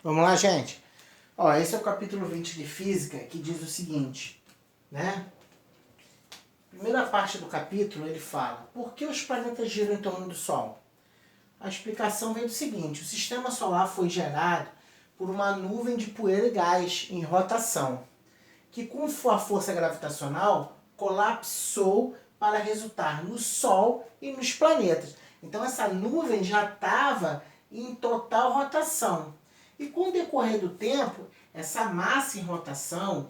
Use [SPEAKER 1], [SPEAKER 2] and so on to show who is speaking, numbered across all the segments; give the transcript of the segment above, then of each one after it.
[SPEAKER 1] Vamos lá, gente? Ó, esse é o capítulo 20 de Física, que diz o seguinte, né? Primeira parte do capítulo, ele fala: por que os planetas giram em torno do Sol? A explicação vem do seguinte: o sistema solar foi gerado por uma nuvem de poeira e gás em rotação, que com a força gravitacional colapsou para resultar no Sol e nos planetas. Então essa nuvem já estava em total rotação. E com o decorrer do tempo, essa massa em rotação,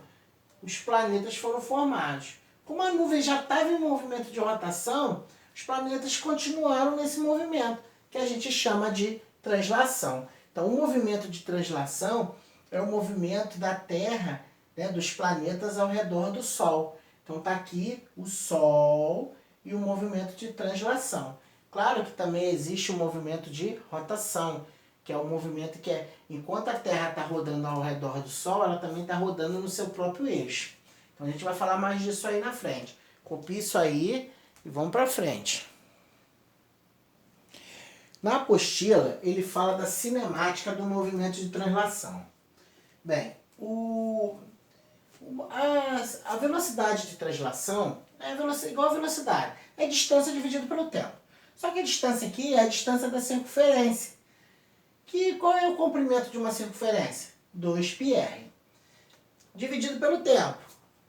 [SPEAKER 1] os planetas foram formados. Como a nuvem já estava em movimento de rotação, os planetas continuaram nesse movimento, que a gente chama de translação. Então, o movimento de translação é o movimento da Terra, né, dos planetas ao redor do Sol. Então, está aqui o Sol e o movimento de translação. Claro que também existe o movimento de rotação, que é o movimento que é, enquanto a Terra está rodando ao redor do Sol, ela também está rodando no seu próprio eixo. Então a gente vai falar mais disso aí na frente. Copie isso aí e vamos para frente. Na apostila, ele fala da cinemática do movimento de translação. Bem, a velocidade de translação é igual a velocidade. É distância dividida pelo tempo. Só que a distância aqui é a distância da circunferência. Qual é o comprimento de uma circunferência? 2πr. Dividido pelo tempo.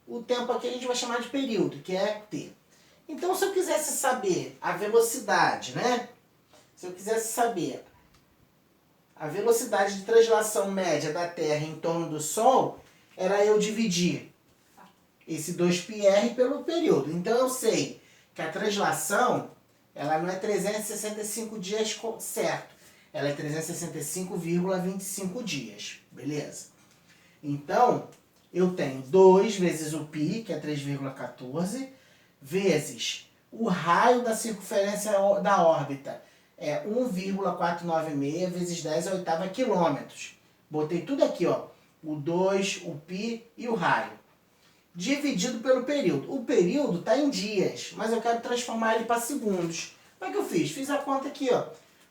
[SPEAKER 1] O tempo aqui a gente vai chamar de período, que é t. Então, se eu quisesse saber a velocidade, né? Se eu quisesse saber a velocidade de translação média da Terra em torno do Sol, era eu dividir esse 2πr pelo período. Então, eu sei que a translação, ela não é 365 dias certo. Ela é 365,25 dias. Beleza? Então, eu tenho 2 vezes o π, que é 3,14, vezes o raio da circunferência da órbita, é 1,496 vezes 10 a oitava quilômetros. Botei tudo aqui, ó, o 2, o π e o raio. Dividido pelo período. O período está em dias, mas eu quero transformar ele para segundos. Como é que eu fiz? Fiz a conta aqui, ó.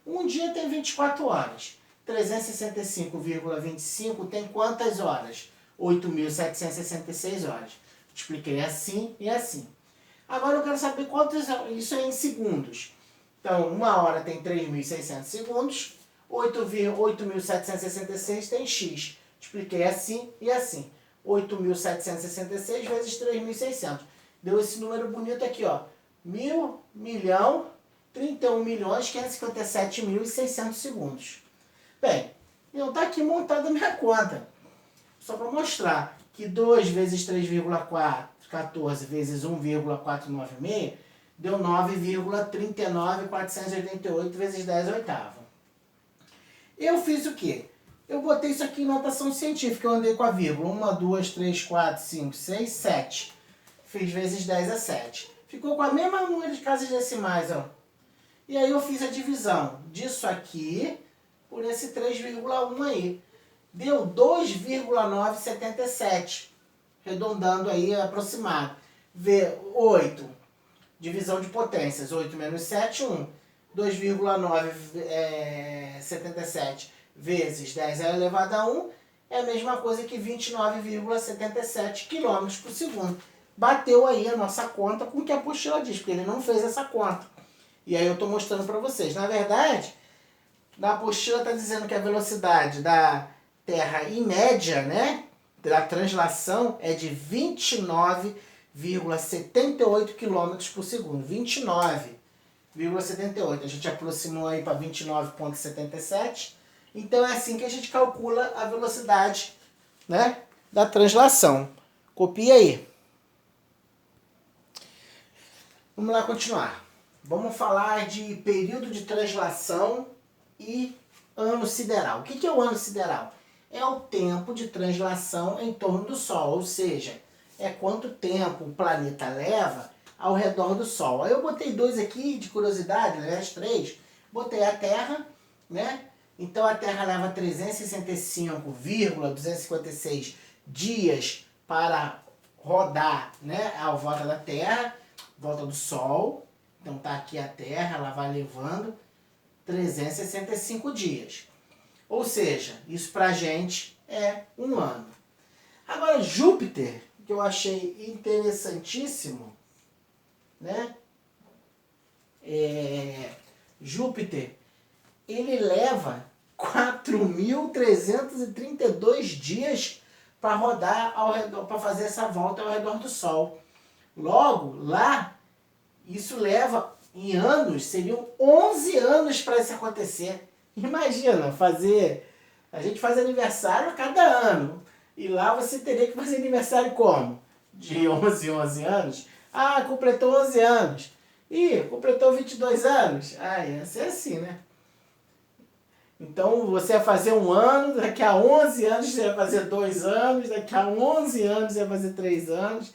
[SPEAKER 1] Um dia tem 24 horas. 365,25 tem quantas horas? 8.766 horas. Expliquei assim e assim. Agora eu quero saber quantos, isso é em segundos. Então, uma hora tem 3.600 segundos, 8.766 tem x. Expliquei assim e assim. 8.766 vezes 3.600. Deu esse número bonito aqui, ó. 31.557.600 segundos. Bem, então está aqui montada a minha conta. Só para mostrar que 2 vezes 3,14 vezes 1,496 deu 9,39488 vezes 10 oitava. Eu fiz o quê? Eu botei isso aqui em notação científica, eu andei com a vírgula. 1, 2, 3, 4, 5, 6, 7. Fiz vezes 10 a 7. Ficou com a mesma número de casas decimais, ó. E aí eu fiz a divisão disso aqui por esse 3,1 aí. Deu 2,977. Arredondando aí, aproximado. 8. Divisão de potências. 8 menos 7, 1. 2,977 vezes 10 elevado a 1 é a mesma coisa que 29,77 km por segundo. Bateu aí a nossa conta com o que a apostila diz, porque ele não fez essa conta. E aí eu estou mostrando para vocês. Na verdade, na apostila está dizendo que a velocidade da Terra em média, né, da translação é de 29,78 km por segundo. 29,78. A gente aproximou aí para 29,77. Então é assim que a gente calcula a velocidade, né, da translação. Copia aí. Vamos lá continuar. Vamos falar de período de translação e ano sideral. O que é o ano sideral? É o tempo de translação em torno do Sol, ou seja, é quanto tempo o planeta leva ao redor do Sol. Aí eu botei 2 aqui de curiosidade, aliás 3. Botei a Terra, né? Então a Terra leva 365,256 dias para rodar, né, à volta da Terra, volta do Sol. Então tá aqui a Terra, ela vai levando 365 dias. Ou seja, isso para a gente é um ano. Agora, Júpiter, que eu achei interessantíssimo, né? Júpiter, ele leva 4.332 dias para rodar ao redor, para fazer essa volta ao redor do Sol. Logo, lá, isso leva, em anos, seriam 11 anos para isso acontecer. Imagina, a gente faz aniversário a cada ano. E lá você teria que fazer aniversário como? De 11 em 11 anos? Ah, completou 11 anos. Ih, completou 22 anos. Ah, ia ser assim, né? Então você ia fazer um ano, daqui a 11 anos você ia fazer 2 anos, daqui a 11 anos você ia fazer 3 anos,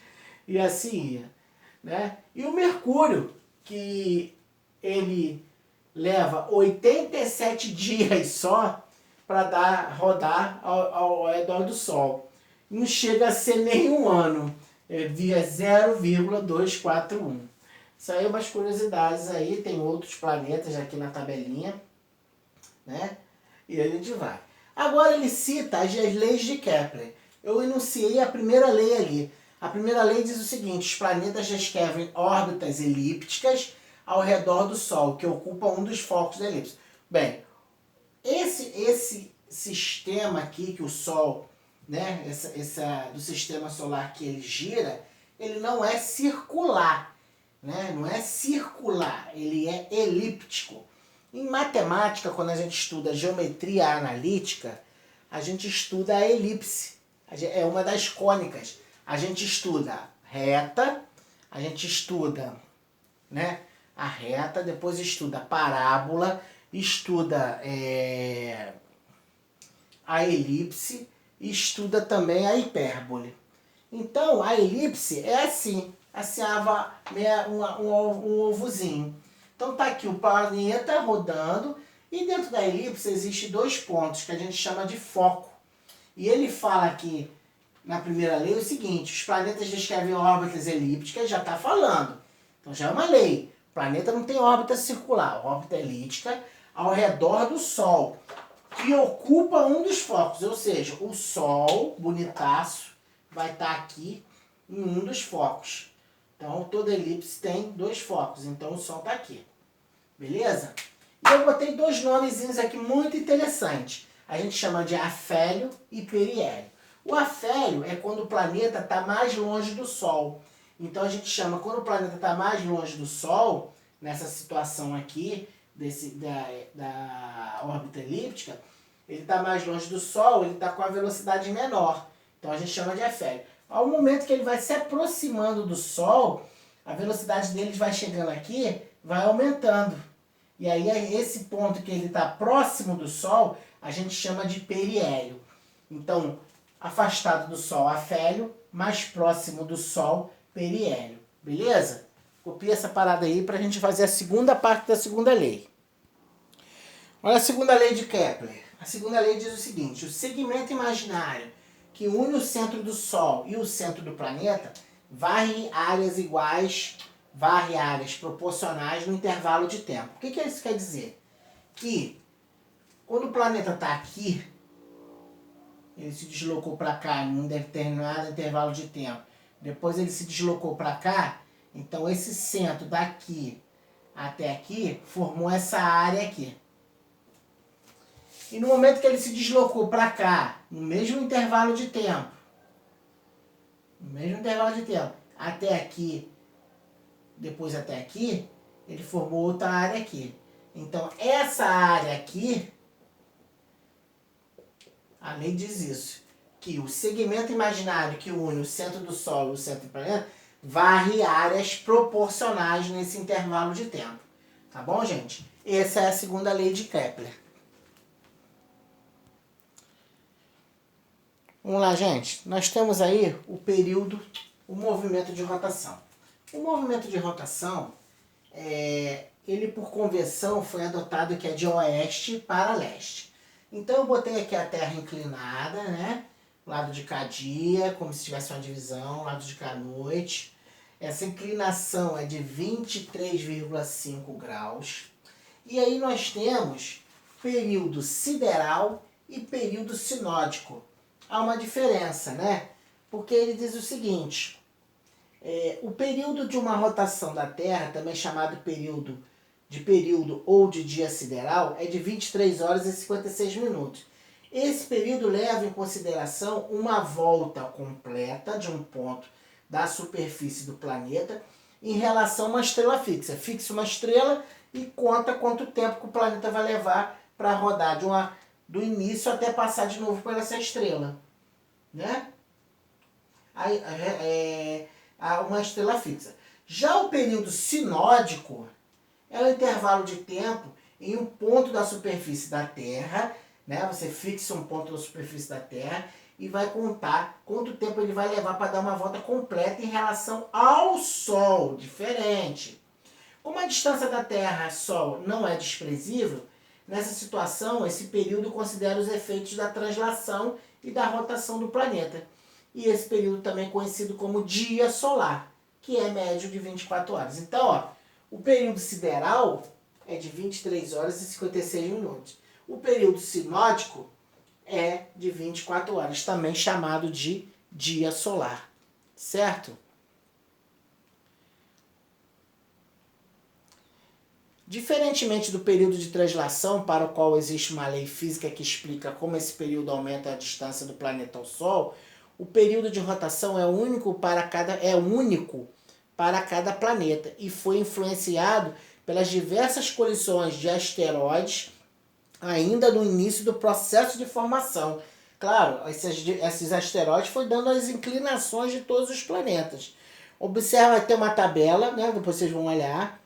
[SPEAKER 1] e assim ia. Né? E o Mercúrio, que ele leva 87 dias só para rodar ao redor do Sol. Não chega a ser nenhum ano, via 0,241. Isso aí é umas curiosidades aí, tem outros planetas aqui na tabelinha, né? E a gente vai. Agora ele cita as leis de Kepler. Eu enunciei a primeira lei ali. A primeira lei diz o seguinte: os planetas descrevem órbitas elípticas ao redor do Sol, que ocupa um dos focos da elipse. Bem, esse sistema aqui que o Sol, né, do sistema solar que ele gira, ele não é circular, né? Não é circular, ele é elíptico. Em matemática, quando a gente estuda geometria analítica, a gente estuda a elipse, é uma das cônicas. A gente estuda reta, a gente estuda, né, a reta, depois estuda a parábola, estuda a elipse, estuda também a hipérbole. Então, a elipse é assim um ovozinho. Então tá aqui o planeta rodando e dentro da elipse existem 2 pontos que a gente chama de foco. E ele fala aqui na primeira lei o seguinte: os planetas descrevem órbitas elípticas, já está falando. Então já é uma lei. O planeta não tem órbita circular, órbita elíptica ao redor do Sol, que ocupa um dos focos. Ou seja, o Sol, bonitaço, vai estar aqui em um dos focos. Então toda elipse tem 2 focos, então o Sol está aqui. Beleza? E eu botei 2 nomezinhos aqui muito interessantes. A gente chama de afélio e periélio. O afélio é quando o planeta está mais longe do Sol. Então a gente chama, quando o planeta está mais longe do Sol, nessa situação aqui, da órbita elíptica, ele está mais longe do Sol, ele está com a velocidade menor. Então a gente chama de afélio. Ao momento que ele vai se aproximando do Sol, a velocidade dele vai chegando aqui, vai aumentando. E aí esse ponto que ele está próximo do Sol, a gente chama de periélio. Então, afastado do Sol, afélio, mais próximo do Sol, periélio. Beleza? Copia essa parada aí para a gente fazer a segunda parte da segunda lei. Olha a segunda lei de Kepler. A segunda lei diz o seguinte: o segmento imaginário que une o centro do Sol e o centro do planeta varre áreas iguais, varre áreas proporcionais no intervalo de tempo. O que isso quer dizer? Que quando o planeta está aqui, ele se deslocou para cá em um determinado intervalo de tempo. Depois ele se deslocou para cá, então esse centro daqui até aqui formou essa área aqui. E no momento que ele se deslocou para cá, no mesmo intervalo de tempo, até aqui, depois até aqui, ele formou outra área aqui. Então essa área aqui, a lei diz isso, que o segmento imaginário que une o centro do Sol e o centro do planeta varre áreas proporcionais nesse intervalo de tempo. Tá bom, gente? Essa é a segunda lei de Kepler. Vamos lá, gente. Nós temos aí o período, o movimento de rotação. O movimento de rotação, ele por convenção foi adotado que é de oeste para leste. Então eu botei aqui a Terra inclinada, né? Lado de cá dia, como se tivesse uma divisão, lado de cá noite. Essa inclinação é de 23,5 graus. E aí nós temos período sideral e período sinódico. Há uma diferença, né? Porque ele diz o seguinte, o período de uma rotação da Terra, também chamado período ou de dia sideral, é de 23 horas e 56 minutos. Esse período leva em consideração uma volta completa de um ponto da superfície do planeta em relação a uma estrela fixa. Fixa uma estrela e conta quanto tempo que o planeta vai levar para rodar do início até passar de novo por essa estrela, né? Uma estrela fixa. Já o período sinódico é o intervalo de tempo em um ponto da superfície da Terra, né? Você fixa um ponto da superfície da Terra e vai contar quanto tempo ele vai levar para dar uma volta completa em relação ao Sol, diferente. Como a distância da Terra ao Sol não é desprezível, nessa situação esse período considera os efeitos da translação e da rotação do planeta. E esse período também é conhecido como dia solar, que é médio de 24 horas. Então, ó, o período sideral é de 23 horas e 56 minutos. O período sinódico é de 24 horas, também chamado de dia solar, certo? Diferentemente do período de translação, para o qual existe uma lei física que explica como esse período aumenta a distância do planeta ao Sol, o período de rotação é único para cada planeta e foi influenciado pelas diversas colisões de asteroides ainda no início do processo de formação. Claro, esses asteroides foram dando as inclinações de todos os planetas. Observa, vai ter uma tabela, né, depois vocês vão olhar,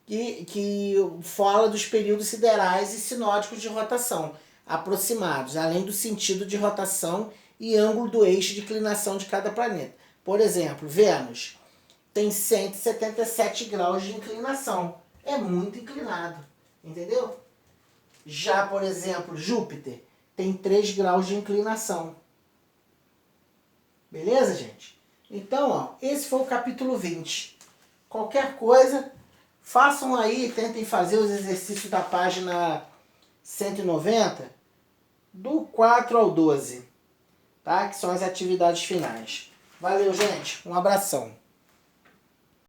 [SPEAKER 1] que fala dos períodos siderais e sinódicos de rotação aproximados, além do sentido de rotação e ângulo do eixo de inclinação de cada planeta. Por exemplo, Vênus tem 177 graus de inclinação. É muito inclinado, entendeu? Já, por exemplo, Júpiter tem 3 graus de inclinação. Beleza, gente? Então, ó, esse foi o capítulo 20. Qualquer coisa, façam aí, tentem fazer os exercícios da página 190, do 4 ao 12, tá? Que são as atividades finais. Valeu, gente. Um abração.